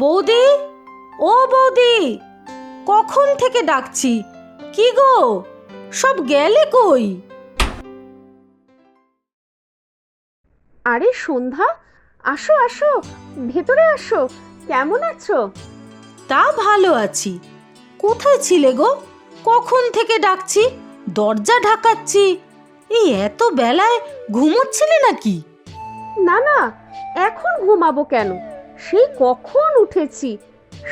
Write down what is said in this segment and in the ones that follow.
বৌদি, ও বৌদি, কখন থেকে ডাকছি, কি গো সব গেলে কই? আরে সন্ধ্যা, আসো আসো, ভেতরে আসো। কেমন আছো? তা ভালো আছি। কোথায় ছিলে গো? কখন থেকে ডাকছি, দরজা ঢাকাচ্ছি। এই এত বেলায় ঘুমোচ্ছিলে নাকি? না না, এখন ঘুমাবো কেন? সেই কখন উঠেছি।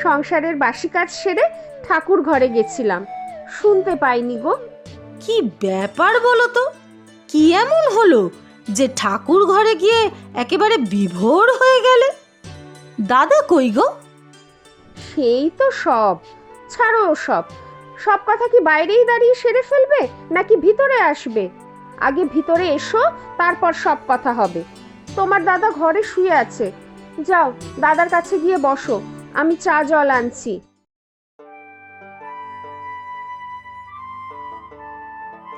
সংসারের বাসি কাজ সেরে ঠাকুর ঘরে গেছিলাম, শুনতে পাইনি গো। কি ব্যাপার বলো তো, কি এমন হলো যে ঠাকুর ঘরে গিয়ে একেবারে বিভোর হয়ে গেলে? দাদা কই গো? সেই তো সব, ছাড়ো সব। সব কথা কি বাইরেই দাঁড়িয়ে সেরে ফেলবে, নাকি ভিতরে আসবে? আগে ভিতরে এসো, তারপর সব কথা হবে। তোমার দাদা ঘরে শুয়ে আছে, যাও দাদার কাছে গিয়ে বসো, আমি চা জল আনছি।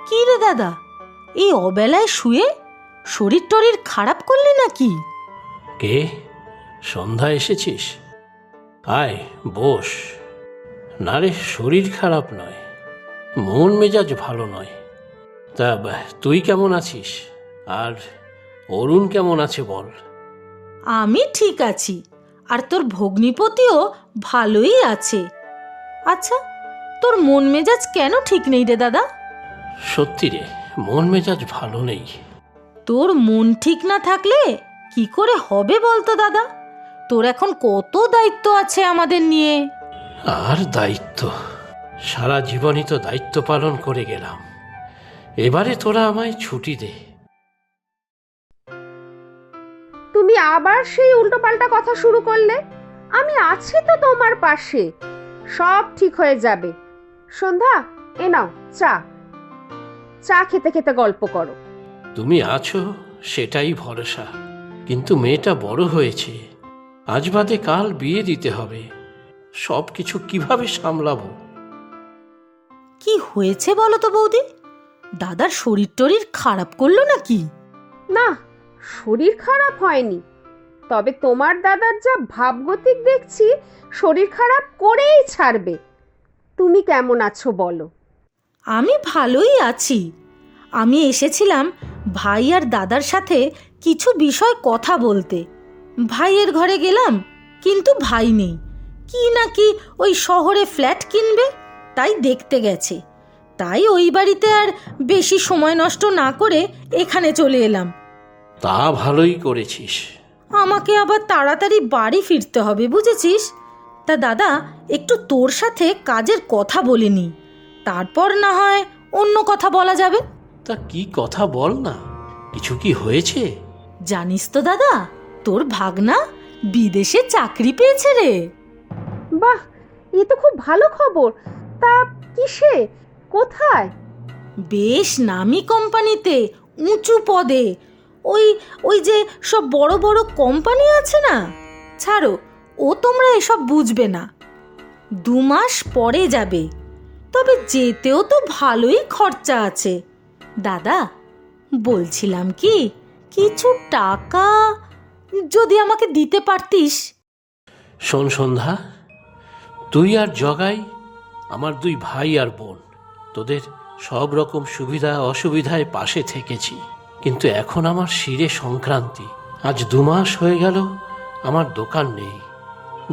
কি রে দাদা, এই অবেলায় শুয়ে শরীর টরীর খারাপ করলি নাকি? কে? সন্ধ্যা এসেছিস? আয় বস। না রে, শরীর খারাপ নয়, মন মেজাজ ভালো নয়। তা তুই কেমন আছিস? আর অরুণ কেমন আছে বল? আমি ঠিক আছি, আর তোর ভগ্নিপতিও ভালোই আছে। আচ্ছা, তোর মন মেজাজ কেন ঠিক নেই রে দাদা? সত্যি রে, মন মেজাজ ভালো নেই। তোর মন ঠিক না থাকলে কি করে হবে বলতো দাদা? তোর এখন কত দায়িত্ব আছে আমাদের নিয়ে। আর দায়িত্ব? সারা জীবনই তো দায়িত্ব পালন করে গেলাম, এবারে তোরা আমায় ছুটি দে। তুমি আবার সেই উল্টোপাল্টা কথা শুরু করলে। আমি আছি তো তোমার পাশে, সব ঠিক হয়ে যাবে। সন্ধ্যা, এ নাও চা। চা খেতে খেতে গল্প করো। তুমি আছো সেটাই ভরসা, কিন্তু মেয়েটা বড় হয়েছে, আজ বাদে কাল বিয়ে দিতে হবে। সব কিছু কিভাবে সামলাবো? কি হয়েছে বলো তো বৌদি? দাদার শরীর টরীর খারাপ করলো নাকি? না, শরীর খারাপ হয়নি, তবে তোমার দাদার যা ভাবগতিক দেখছি, শরীর খারাপ করেই ছাড়বে। তুমি কেমন আছো বলো? আমি ভালোই আছি। আমি এসেছিলাম ভাই আর দাদার সাথে কিছু বিষয় কথা বলতে। ভাইয়ের ঘরে গেলাম, কিন্তু ভাই নেই। কি নাকি ওই শহরে ফ্ল্যাট কিনবে, তাই দেখতে গেছে। তাই ওই বাড়িতে আর বেশি সময় নষ্ট না করে এখানে চলে এলাম। তা ভালোই করেছিস। আমাকে আবার তাড়াতাড়ি বাড়ি ফিরতে হবে, বুঝেছিস? তা দাদা, একটু তোর সাথে কাজের কথা বলে নি, তারপর না হয় অন্য কথা বলা যাবে। তা কি কথা বল না, কিছু কি হয়েছে? জানিস তো দাদা, তোর ভাগনা বিদেশে চাকরি পেয়েছে রে। বাহ, এ তো খুব ভালো খবর। তা কিসে, কোথায়? বেশ নামি কোম্পানিতে, উঁচু পদে। ওই ওই যে সব বড় বড় কোম্পানি আছে না, ছাড়ো, ও তোমরা এসব বুঝবে না। 2 মাস পরে যাবে, তবে যেতেও তো ভালোই খরচা আছে। দাদা, বলছিলাম কি, কিছু টাকা যদি আমাকে দিতে পারতিস। শোন সন্ধ্যা, তুই আর জগাই আমার 2 ভাই আর বোন, তোদের সব রকম সুবিধা অসুবিধায় পাশে থেকেছি, কিন্তু এখন আমার শিরে সংক্রান্তি। আজ 2 মাস হয়ে গেল আমার দোকান নেই।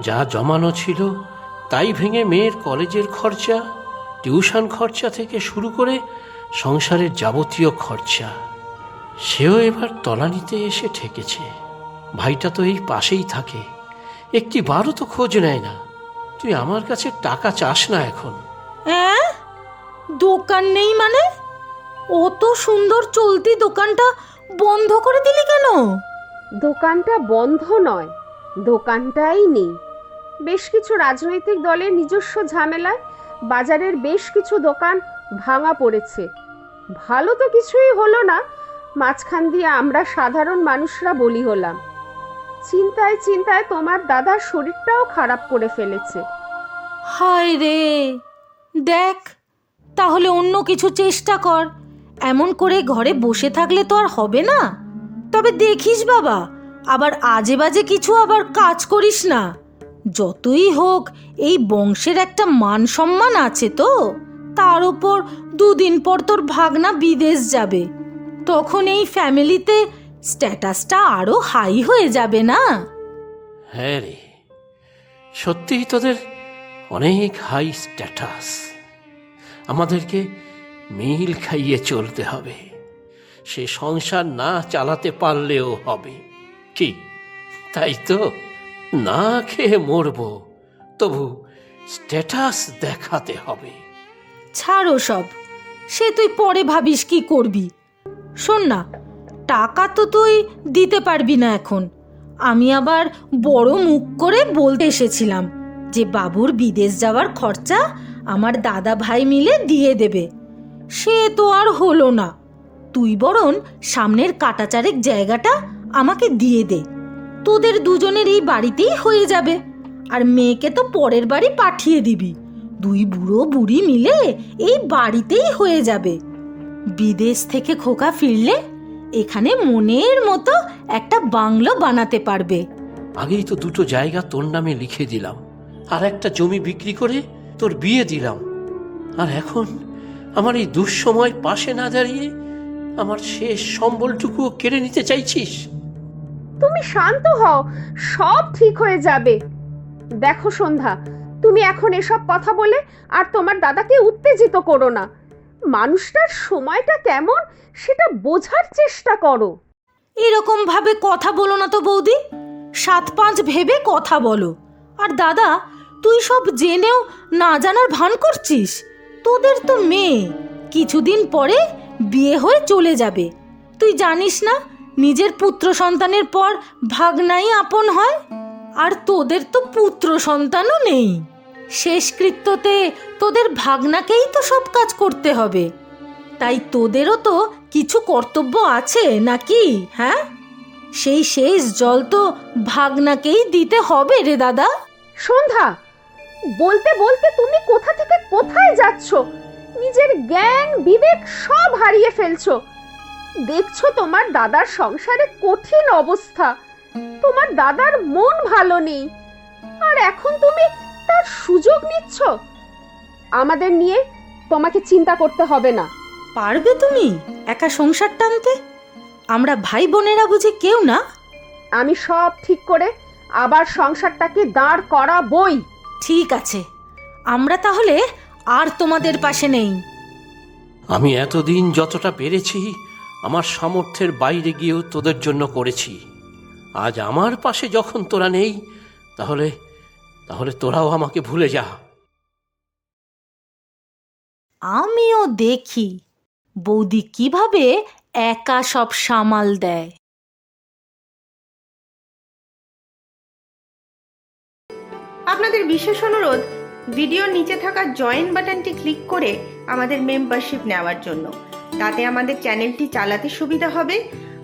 যা জমানো ছিল তাই ভেঙে মেয়ের কলেজের খরচা, টিউশন খরচা থেকে শুরু করে সংসারের যাবতীয় খরচা, সেও এবার তলানিতে এসে ঠেকেছে। ভাইটা তো এই পাশেই থাকে, একটি বারও তো খোঁজ নেয় না। তুই আমার কাছে টাকা চাস না এখন? হ্যাঁ, দোকান নেই মানে? অত সুন্দর চলতি দোকানটা বন্ধ করে দিলি কেন? দোকানটা বন্ধ নয়, দোকানটাই নেই। বেশ কিছু রাজনৈতিক দলের নিজস্ব ঝামেলায় বাজারের বেশ কিছু দোকান ভাঙা পড়েছে। ভালো তো কিছুই হলো না, মাঝখান দিয়ে আমরা সাধারণ মানুষরা বলি হলাম। চিন্তায় চিন্তায় তোমার দাদার শরীরটাও খারাপ করে ফেলেছে। হায় রে, দেখ, তাহলে অন্য কিছু চেষ্টা কর। এমন করে ঘরে বসে থাকলে তো আর হবে না। তবে দেখিস বাবা, আবার আজে বাজে কিছু আবার কাজ করিস না। যতই হোক এই বংশের একটা মান সম্মান আছে তো। তার উপর দুদিন পর তোর ভাগনা বিদেশ যাবে, তখন এই ফ্যামিলিতে স্ট্যাটাসটা আরো হাই হয়ে যাবে না? হ্যাঁ রে, সত্যিই তোদের অনেক হাই স্ট্যাটাস। আমাদেরকে মিল খাইয়ে চলতে হবে, সে সংসার না চালাতে পারলেও হবে। কি তাই তো? না খেয়ে মরবো, তবু স্ট্যাটাস দেখাতে হবে। ছাড়ো সব, সে তুই পরে ভাবিস কি করবি। শোন না, টাকা তো তুই দিতে পারবি না এখন। আমি আবার বড় মুখ করে বলতে এসেছিলাম যে বাবুর বিদেশ যাওয়ার খরচা আমার দাদা ভাই মিলে দিয়ে দেবে। সে তো আর হলো না। তুই বরং সামনের কাটাচারেক জায়গাটা আমাকে দিয়ে দে, তোদের দুজনের এই বাড়িতেই হয়ে যাবে। আর মেয়েকে তো পরের বাড়ি পাঠিয়ে দিবি, দুই বুড়ো বুড়ি মিলে এই বাড়িতেই হয়ে যাবে। বিদেশ থেকে খোকা ফিরলে এখানে মনের মতো একটা বাংলো বানাতে পারবে। আগেই তো দুটো জায়গা তোর নামে লিখে দিলাম, আর একটা জমি বিক্রি করে তোর বিয়ে দিলাম। আর এখন আমার এই দুঃসময় পাশে না দাঁড়িয়ে আমার শেষ সম্বলটুকুও কেড়ে নিতে চাইছিস? তুমি শান্ত হও, সব ঠিক হয়ে যাবে। দেখো সন্ধ্যা, তুমি এখন এসব কথা বলে আর তোমার দাদাকে উত্তেজিত করো না। মানুষটার সময়টা কেমন সেটা বোঝার চেষ্টা করো। এরকম ভাবে কথা বলো না তো বৌদি, 7-5 ভেবে কথা বলো। আর দাদা, তুই সব জেনেও না জানার ভান করছিস। তোদের তো মেয়ে কিছুদিন পরে বিয়ে হয়ে চলে যাবে। তুই জানিস না, নিজের পুত্র সন্তানের পর ভাগনাই আপন হয়। আর তোদের তো পুত্র সন্তানও নেই। শেষকৃত্যতে তোদের ভাগনাকেই তো সব কাজ করতে হবে। তাই তোদেরও তো কিছু কর্তব্য আছে নাকি? হ্যাঁ, সেই শেষ জল তো ভাগনাকেই দিতে হবে রে দাদা। সন্ধ্যা, বলতে বলতে তুমি কোথা থেকে কোথায় যাচ্ছ? নিজের জ্ঞান বিবেক সব হারিয়ে ফেলছো। দেখছো তোমার দাদার সংসারে কঠিন অবস্থা, তোমার দাদার মন ভালো নেই, আর এখন তুমি তার সুযোগ নিচ্ছ। আমাদের নিয়ে তোমাকে চিন্তা করতে হবে না। পারবে তুমি একা সংসার টানতে? আমরা ভাই বোনেরা বুঝি কেউ না? আমি সব ঠিক করে আবার সংসারটাকে দাঁড় করাবই। ঠিক আছে, আমরা তাহলে আর তোমাদের পাশে নেই। আমি এতদিন যতটা পেরেছি আমার সামর্থ্যের বাইরে গিয়েও তোদের জন্য করেছি। আজ আমার পাশে যখন তোরা নেই, তাহলে তাহলে তোরাও আমাকে ভুলে যা। আমিও দেখি বৌদি কিভাবে একা সব সামাল দেয়। আপনাদের বিশেষ অনুরোধ, ভিডিওর নিচে থাকা জয়েন বাটনটি ক্লিক করে আমাদের মেম্বারশিপ নেওয়ার জন্য। তাতে আমাদের চ্যানেলটি চালাতে সুবিধা হবে,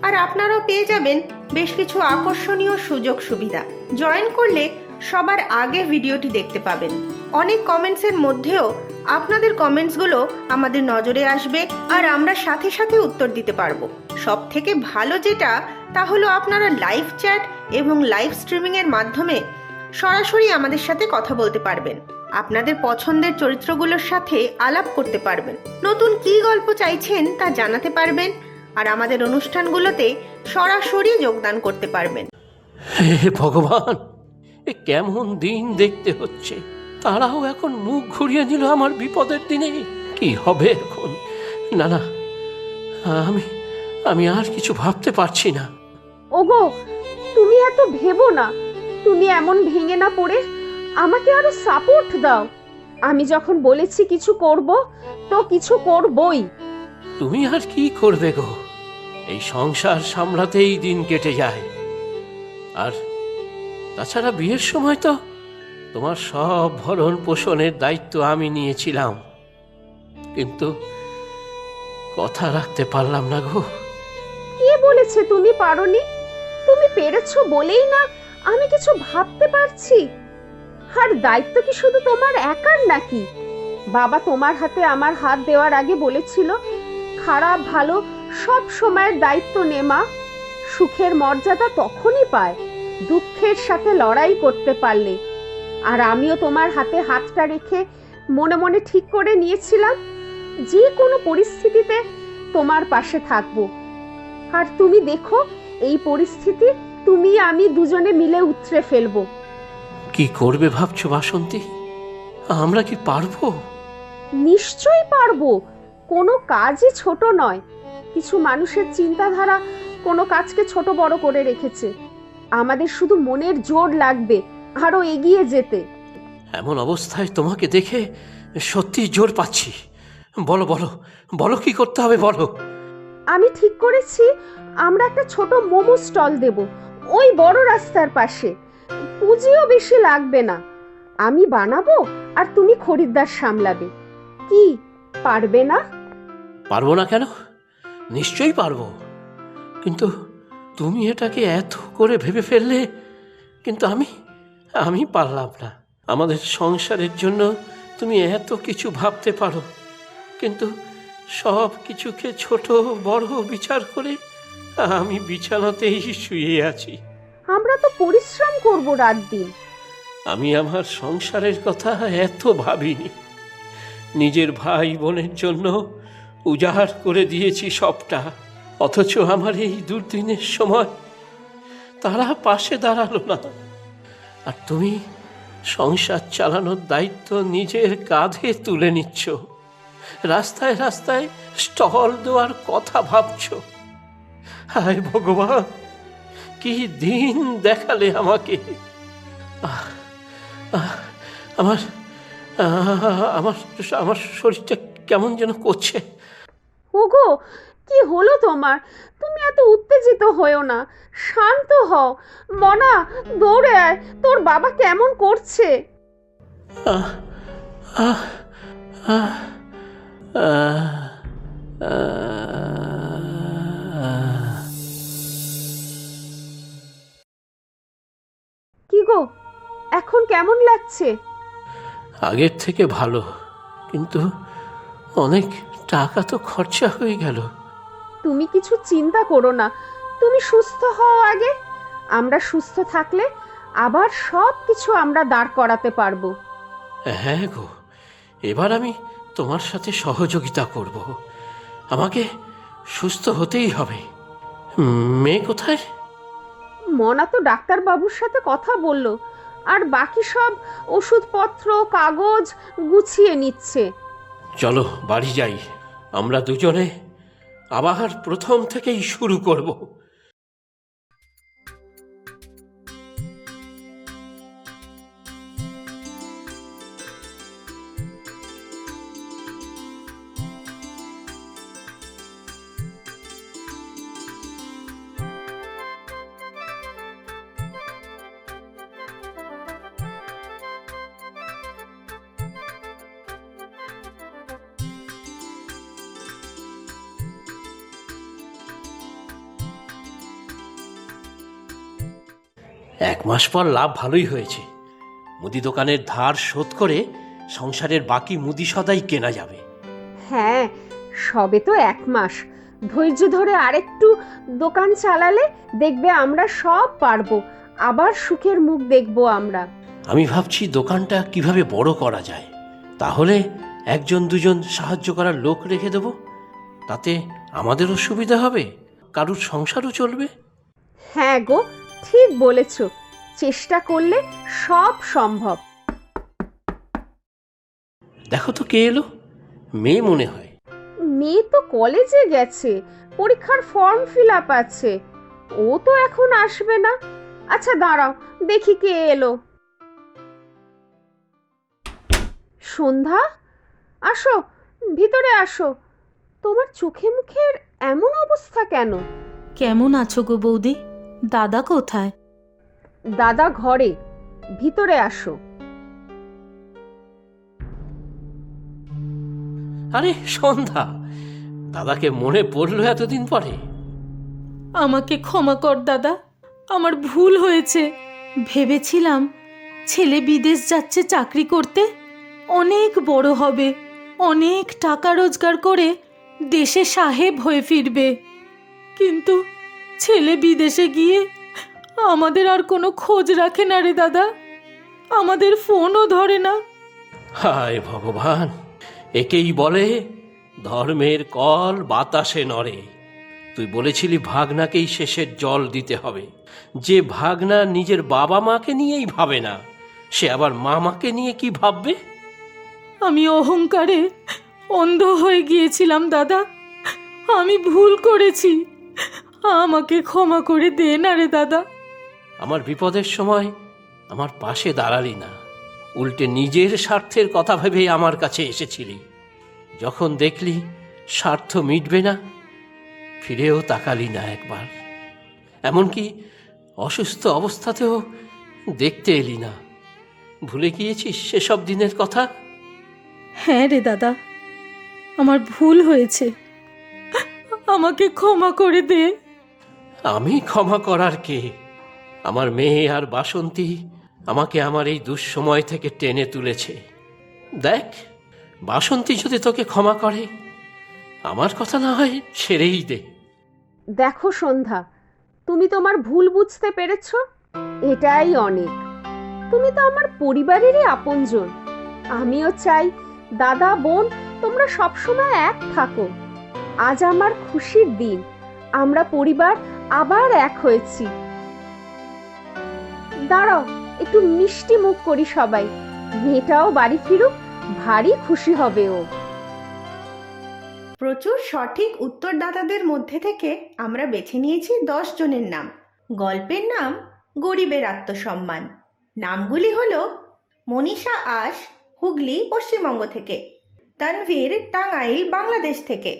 আর আপনারাও পেয়ে যাবেন বেশ কিছু আকর্ষণীয় সুযোগ সুবিধা। জয়েন করলে সবার আগে ভিডিওটি দেখতে পাবেন। অনেক কমেন্টসের মধ্যেও আপনাদের কমেন্টসগুলো আমাদের নজরে আসবে, আর আমরা সাথে সাথে উত্তর দিতে পারবো। সব থেকে ভালো যেটা, তা হলো আপনারা লাইভ চ্যাট এবং লাইভ স্ট্রিমিংয়ের মাধ্যমে সরাসরি আমাদের সাথে কথা বলতে পারবেন। আপনাদের পছন্দের চরিত্রগুলোর সাথে আলাপ করতে পারবেন, নতুন কী গল্প চাইছেন তা জানাতে পারবেন, আর আমাদের অনুষ্ঠানগুলোতে সরাসরি যোগদান করতে পারবেন। হে ভগবান, এ কেমন দিন দেখতে হচ্ছে! তারাও এখন মুখ ঘুরিয়ে নিল আমার বিপদের দিনে। কি হবে এখন? না না, আমি আর কিছু ভাবতে পারছি না। ওগো, তুমি এত ভেবো না। তুমি এমন ভেঙে না পড়ে আমাকে আরো সাপোর্ট দাও। আমি যখন বলেছি কিছু করব, তো কিছু করবই। তুমি আর কি করবে গো? এই সংসার সামলাতেই দিন কেটে যায়। আর তাছাড়া বিয়ের সময় তো তোমার সব ভরণ পোষণের দায়িত্ব আমি নিয়েছিলাম, কিন্তু কথা রাখতে পারলাম না গো। কে বলেছে তুমি পারোনি? তুমি পেরেছো বলেই না আমি কিছু ভাবতে পারছি। আর দায়িত্ব কি শুধু তোমার একার নাকি? বাবা তোমার হাতে আমার হাত দেওয়ার আগে বলেছিল, খারাপ ভালো সব সময়ের দায়িত্ব নে মা। সুখের মর্যাদা তখনই পায় দুঃখের সাথে লড়াই করতে পারলে। আর আমিও তোমার হাতে হাতটা রেখে মনে মনে ঠিক করে নিয়েছিলাম যে কোনো পরিস্থিতিতে তোমার পাশে থাকবো। আর তুমি দেখো, এই পরিস্থিতি তুমি আমি দুজনে মিলে উতরে ফেলবো। কি করবে ভাবছো বাসন্তী? আমরা কি পারবো? নিশ্চয়ই পারবো। কোনো কাজই ছোট নয়। কিছু মানুষের চিন্তাধারা কোনো কাজকে ছোট বড় করে রেখেছে। আমাদের শুধু মনের জোর লাগবে আরো এগিয়ে যেতে। এমন অবস্থায় তোমাকে দেখে সত্যি জোর পাচ্ছি। বলো বলো বলো, কি করতে হবে বলো। আমি ঠিক করেছি আমরা একটা ছোট মোমো স্টল দেব ওই বড় রাস্তার পাশে। পুঁজিও বেশি লাগবে না। আমি বানাবো আর তুমি খরিদ্দার সামলাবে। কি পারবে না? পারবো না কেন? নিশ্চয়ই পারবো। কিন্তু তুমি এটাকে এত করে ভেবে ফেললে, কিন্তু আমি পারলাম না। আমাদের সংসারের জন্য তুমি এত কিছু ভাবতে পারো, কিন্তু সব কিছুকে ছোট বড় বিচার করে আমি বিছানাতেই শুয়ে আছি। আমরা তো পরিশ্রম করব রাত দিন। আমি আমার সংসারের কথা এত ভাবিনি। নিজের ভাই বোনের জন্য উজাড় করে দিয়েছি সবটা, অথচ আমার এই দুর্দিনের সময় তারা পাশে দাঁড়ালো না। আর তুমি সংসার চালানোর দায়িত্ব নিজের কাঁধে তুলে নিচ্ছ, রাস্তায় রাস্তায় স্টল দেওয়ার কথা ভাবছো। হায় ভগবান, কি দিন দেখালে আমাকে। আমার আমার আমার শরীরটা কেমন যেন করছে। ওগো, কি হলো তোমার? তুমি এত উত্তেজিত হয়েও না, শান্ত হও। মনা, দৌড়ে আয়, তোর বাবা কেমন করছে। আহ আহ আহ আহ কি গো, এখন কেমন লাগছে? আগের থেকে ভালো, কিন্তু অনেক টাকা তো খরচা হয়ে গেল। তুমি কিছু চিন্তা করো না, তুমি সুস্থ হও আগে। আমরা সুস্থ থাকলে আবার সব কিছু আমরা দাঁড় করাতে পারবো। হ্যাঁ গো, এবার আমি তোমার সাথে সহযোগিতা করব। আমাকে সুস্থ হতেই হবে। মেয়ে কোথায়? মনা তো ডাক্তার বাবুর সাথে কথা বললো, আর বাকি সব ওষুধপত্র কাগজ গুছিয়ে নিচ্ছে। চলো বাড়ি যাই, আমরা দুজনে আবার প্রথম থেকেই শুরু করব। এক মাস পর লাভ ভালোই হয়েছে। মুদি দোকানের ধার শোধ করে সংসারের বাকি মুদি সদাই কেনা যাবে। হ্যাঁ, সবে তো 1 মাস। ধৈর্য ধরে আরেকটু দোকান চালালে দেখবে আমরা সব পারবো। আবার সুখের মুখ দেখবো আমরা। আমি ভাবছি দোকানটা কিভাবে বড় করা যায়। তাহলে 1-2জন সাহায্য করার লোক রেখে দেব, তাতে আমাদেরও সুবিধা হবে, কারুর সংসারও চলবে। হ্যাঁ গো, ঠিক বলেছ। চেষ্টা করলে সব সম্ভব। দেখো তো কে এলো, মেয়ে মনে হয়। মেয়ে তো কলেজে গেছে, পরীক্ষার ফর্ম ফিল আপ আছে। ও তো এখন আসবে না। আচ্ছা দাঁড়াও, দেখি কে এলো। সন্ধ্যা, আসো, ভিতরে আসো। তোমার চোখে মুখের এমন অবস্থা কেন? কেমন আছো গো বৌদি? দাদা কোথায়? দাদা ঘরে, ভিতরে আসো। আরে সন্ধ্যা, দাদাকে মনে পড়লো এতদিন পরে? আমাকে ক্ষমা কর দাদা, আমার ভুল হয়েছে। ভেবেছিলাম ছেলে বিদেশ যাচ্ছে চাকরি করতে, অনেক বড় হবে, অনেক টাকা রোজগার করে দেশে সাহেব হয়ে ফিরবে। কিন্তু ছেলে বিদেশে গিয়ে আমাদের আর কোনো খোঁজ রাখে না রে দাদা। আমাদের ফোনও ধরে না। হায় ভগবান, একেই বলে ধর্মের কল বাতাসে নড়ে। তুই বলেছিলি ভাগনাকেই শেষের জল দিতে হবে। যে ভাগনা নিজের বাবা মাকে নিয়েই ভাবে না, সে আবার মামাকে নিয়ে কি ভাববে? আমি অহংকারে অন্ধ হয়ে গিয়েছিলাম দাদা, আমি ভুল করেছি, আমাকে ক্ষমা করে দে না রে দাদা। আমার বিপদের সময় আমার পাশে দাঁড়ালি না, উল্টে নিজের স্বার্থের কথা ভেবে আমার কাছে এসেছিলি। যখন দেখলি স্বার্থ মিটবে না, ফিরেও তাকালি না একবার। এমনকি অসুস্থ অবস্থাতেও দেখতে এলি না। ভুলে গিয়েছিস সেসব দিনের কথা? হ্যাঁ রে দাদা, আমার ভুল হয়েছে, আমাকে ক্ষমা করে দে। আমি ক্ষমা করার কে? আমার মেয়ে আর বাসন্তী আমাকে আমার এই দুঃসময় থেকে টেনে তুলেছে। দেখ, বাসন্তী যদি তোকে ক্ষমা করে, আমার কথা না হয় ছেড়েই দে। দেখো সন্ধ্যা, তুমি তোমার ভুল বুঝতে পেরেছ, এটাই অনেক। তুমি তো আমার পরিবারেরই আপনজন। আমিও চাই দাদা বোন তোমরা সবসময় এক থাকো। আজ আমার খুশির দিন, আমরা পরিবার আবার এক হয়েছি। দাঁড়াও, একটু মিষ্টি মুখ করি সবাই, মেয়েটাও বাড়ি ফিরুক, ভারী খুশি হবে ও। প্রচুর সঠিক উত্তরদাতাদের মধ্যে থেকে আমরা বেছে নিয়েছি 10 জনের নাম। গল্পের নাম গরিবের আত্মসম্মান। নামগুলি হলো মনীষা আশ, হুগলি পশ্চিমবঙ্গ থেকে; তানভীর, টাঙ্গাইল বাংলাদেশ থেকে;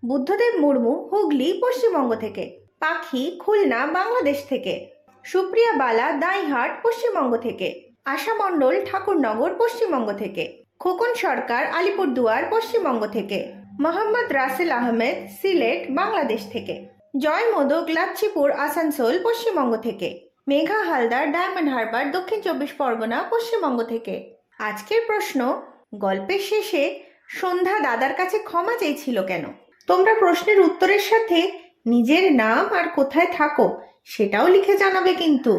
বুদ্ধদেব মুর্মু, হুগলি পশ্চিমবঙ্গ থেকে; পাখি, খুলনা বাংলাদেশ থেকে; সুপ্রিয়া বালা, দাইহাট পশ্চিমবঙ্গ থেকে; আশা মণ্ডল, ঠাকুরনগর পশ্চিমবঙ্গ থেকে; খোকন সরকার, আলিপুরদুয়ার পশ্চিমবঙ্গ থেকে; মোহাম্মদ রাসেল আহমেদ, সিলেট বাংলাদেশ থেকে; জয় মোদক, লাচ্ছিপুর আসানসোল পশ্চিমবঙ্গ থেকে; মেঘা হালদার, ডায়মন্ড হারবার দক্ষিণ 24 পরগনা পশ্চিমবঙ্গ থেকে। আজকের প্রশ্ন, গল্পের শেষে সন্ধ্যা দাদার কাছে ক্ষমা চেয়েছিল কেন? তোমরা প্রশ্নের উত্তরের সাথে নিজের নাম আর কোথায় থাকো সেটাও লিখে জানাবে কিন্তু।